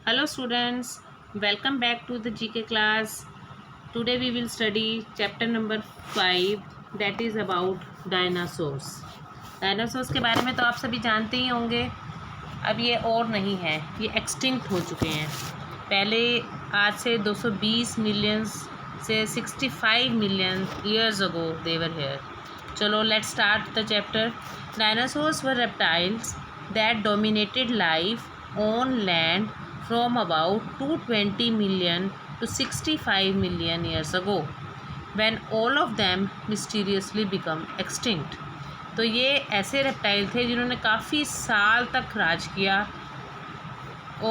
Hello students, welcome back to the GK class. Today we will study chapter number 5 that is about dinosaurs. Dinosaurs के बारे में तो आप सभी जानते ही होंगे. अब ये और नहीं है, ये एक्सटिंक्ट हो चुके हैं. पहले आज से 220 मिलियन से 65 मिलियन ईयर्स अगो दे वर हेयर. चलो let's start the chapter. Dinosaurs were reptiles that dominated life on land from about 220 million to 65 million years ago when all of them mysteriously become extinct. तो ये ऐसे reptile थे जिन्होंने काफ़ी साल तक राज किया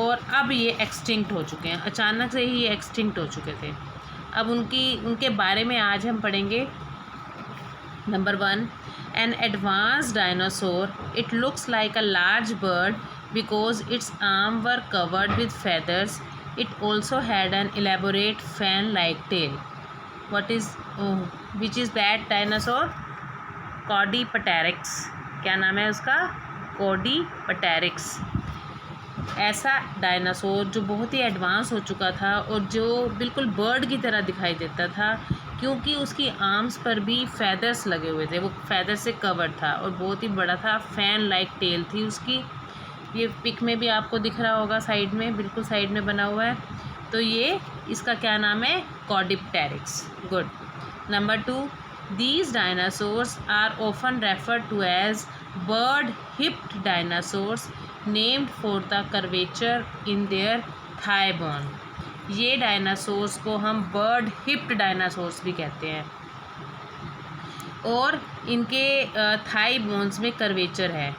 और अब ये एक्सटिंक्ट हो चुके हैं. अचानक से ही ये एक्सटिंक्ट हो चुके थे. अब उनके बारे में आज हम पढ़ेंगे. Number 1, an advanced dinosaur. It looks like a large bird because its arms were covered with feathers. It also had an elaborate fan-like tail. Which is that dinosaur? Caudipteryx. क्या नाम है उसका? Caudipteryx. ऐसा डायनासोर जो बहुत ही advance हो चुका था और जो बिल्कुल बर्ड की तरह दिखाई देता था क्योंकि उसकी आर्म्स पर भी फैदर्स लगे हुए थे. वो फैदर से कवर्ड था और बहुत ही बड़ा था. फैन लाइक टेल थी उसकी. ये पिक में भी आपको दिख रहा होगा साइड में, बिल्कुल साइड में बना हुआ है. तो ये इसका क्या नाम है? कॉडिप्टेरिक्स. Good. Number 2, these dinosaurs are often referred to as bird-hipped dinosaurs named for the curvature in their thigh bone. ये डायनासोर्स को हम बर्ड हिप्ड डायनासोर्स भी कहते हैं और इनके थाई बोन्स में कर्वेचर है.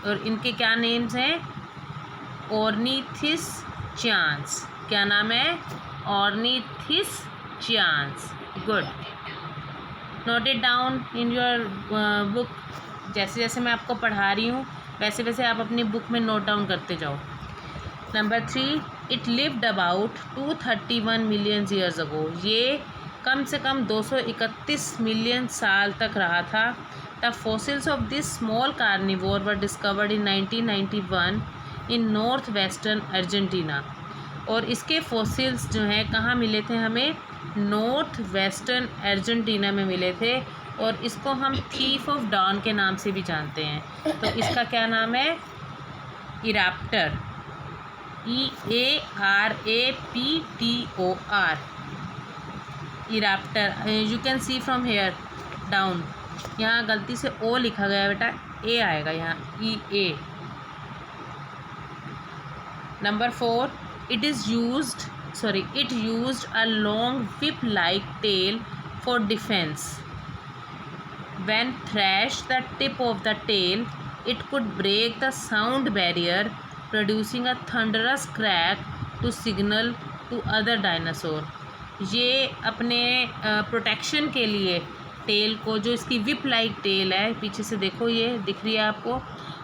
और इनके क्या नेम्स हैं? ऑर्निथिस्चियंस. क्या नाम है? Ornithischians. Good. Note it down in your book. जैसे जैसे मैं आपको पढ़ा रही हूँ वैसे वैसे आप अपनी बुक में नोट डाउन करते जाओ. Number 3, it lived about 231 million years ago. ये कम से कम 231 मिलियन साल तक रहा था. The fossils of this small carnivore were discovered in 1991 in north western Argentina. और इसके फॉसिल्स जो हैं कहाँ मिले थे हमें? नॉर्थ वेस्टर्न अर्जेंटीना में मिले थे. और इसको हम थीफ ऑफ डॉन के नाम से भी जानते हैं. तो इसका क्या नाम है? Eoraptor. EARAPTOR. Eoraptor. You can see from here down. यहाँ गलती से ओ लिखा गया बेटा, ए आएगा यहाँ. EA. Number 4, it used a long whip-like tail for defense. When thrashed the tip of the tail, it could break the sound barrier, producing a thunderous crack to signal to other dinosaur. ये अपने protection के लिए tell को, जो इसकी whip like tell है, पीछे से देखो ये दिख रही है आपको,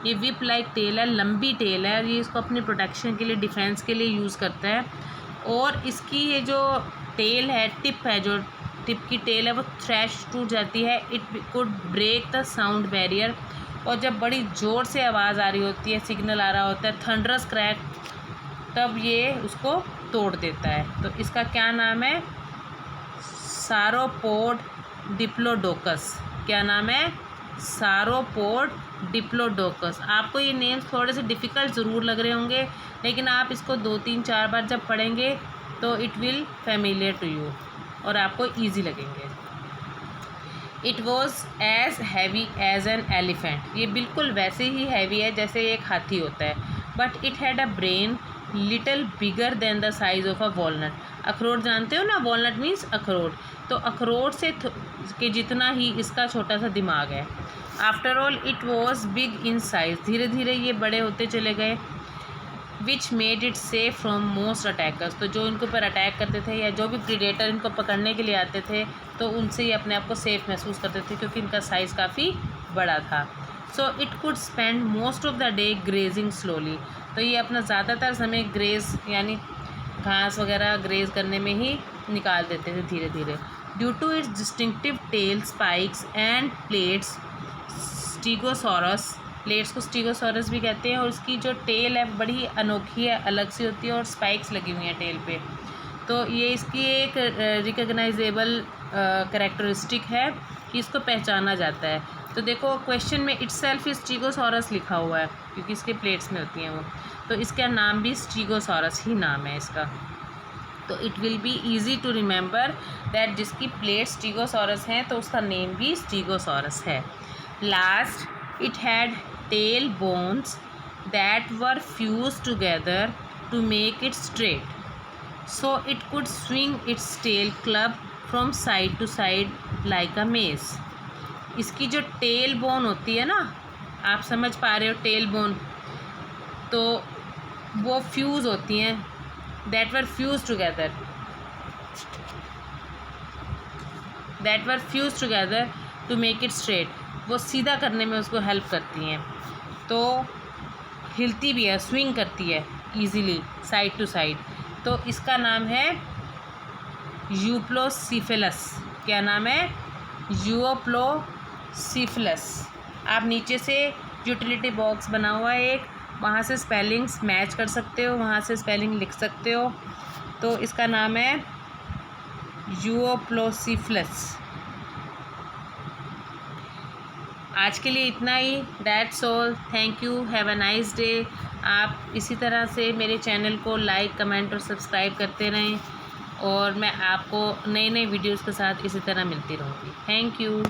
ये विप लाइक टेल है, लंबी टेल है और ये इसको अपने प्रोटेक्शन के लिए, डिफेंस के लिए यूज़ करता है. और इसकी ये जो टेल है, टिप है, जो टिप की टेल है वो थ्रैश टूट जाती है. It could break the sound barrier. और जब बड़ी ज़ोर से आवाज़ आ रही होती है, सिग्नल आ रहा होता है, थंडरस क्रैक, तब ये उसको तोड़ देता है. तो इसका क्या नाम है? सारोपोड डिप्लोडोकस. क्या नाम है? सारोपोड डिप्लोडोकस. आपको ये नेम्स थोड़े से डिफ़िकल्ट ज़रूर लग रहे होंगे लेकिन आप इसको 2-3-4 बार जब पढ़ेंगे तो it will familiar to you और आपको ईजी लगेंगे. It was as heavy as an elephant. ये बिल्कुल वैसे ही हैवी है जैसे एक हाथी होता है. But it had a brain little bigger than the size of a walnut. अखरोट जानते हो ना? वॉलनट मीन्स अखरोट. तो अखरोट से के जितना ही इसका छोटा सा दिमाग है. After all it was big in size. धीरे धीरे ये बड़े होते चले गए. Which made it safe from most attackers. तो जो इनके ऊपर अटैक करते थे या जो भी प्रीडेटर इनको पकड़ने के लिए आते थे तो उनसे ये अपने आप को सेफ महसूस करते थे क्योंकि इनका साइज़ काफ़ी बड़ा था. सो it could spend most of the day grazing slowly. तो ये अपना ज़्यादातर समय ग्रेज यानी घास वगैरह ग्रेज करने में ही निकाल देते थे धीरे धीरे. Due to its distinctive tail, spikes and plates, stegosaurus plates को स्टीगोसॉरस भी कहते हैं। और उसकी जो टेल है बड़ी अनोखी है, अलग सी होती है और स्पाइक्स लगी हुई हैं टेल पे। तो ये इसकी एक रिकग्नाइजेबल कैरेक्टरिस्टिक है कि इसको पहचाना जाता है। तो देखो क्वेश्चन में इटसेल्फ स्टीगोसॉरस लिखा हुआ है क्योंकि इसके प्लेट्स में होती हैं वो, तो इसका नाम भी स्टीगोसॉरस ही नाम है इसका। तो it will be easy to remember that जिसकी प्लेट स्टीगोसॉरस हैं तो उसका नेम भी स्टीगोसॉरस है। Last, it had tail bones that were fused together to make it straight, so it could swing its tail club from side to side like a mace. इसकी जो tail bone होती है ना, आप समझ पा रहे हो टेल बोन, तो वो फ्यूज़ होती हैं, that were fused together to make it straight, वो सीधा करने में उसको हेल्प करती हैं। तो हिलती भी है, स्विंग करती है इजीली साइड टू साइड। तो इसका नाम है यूप्लोसिफेलस। क्या नाम है? यूप्लोसिफेलस। आप नीचे से यूटिलिटी बॉक्स बना हुआ है एक, वहाँ से स्पेलिंग्स मैच कर सकते हो, वहाँ से स्पेलिंग लिख सकते हो। तो इसका नाम है यूप्लोसिफेलस। आज के लिए इतना ही। That's all. Thank you. Have a nice day. आप इसी तरह से मेरे चैनल को लाइक, कमेंट और सब्सक्राइब करते रहें और मैं आपको नए नए वीडियोज़ के साथ इसी तरह मिलती रहूँगी। Thank you.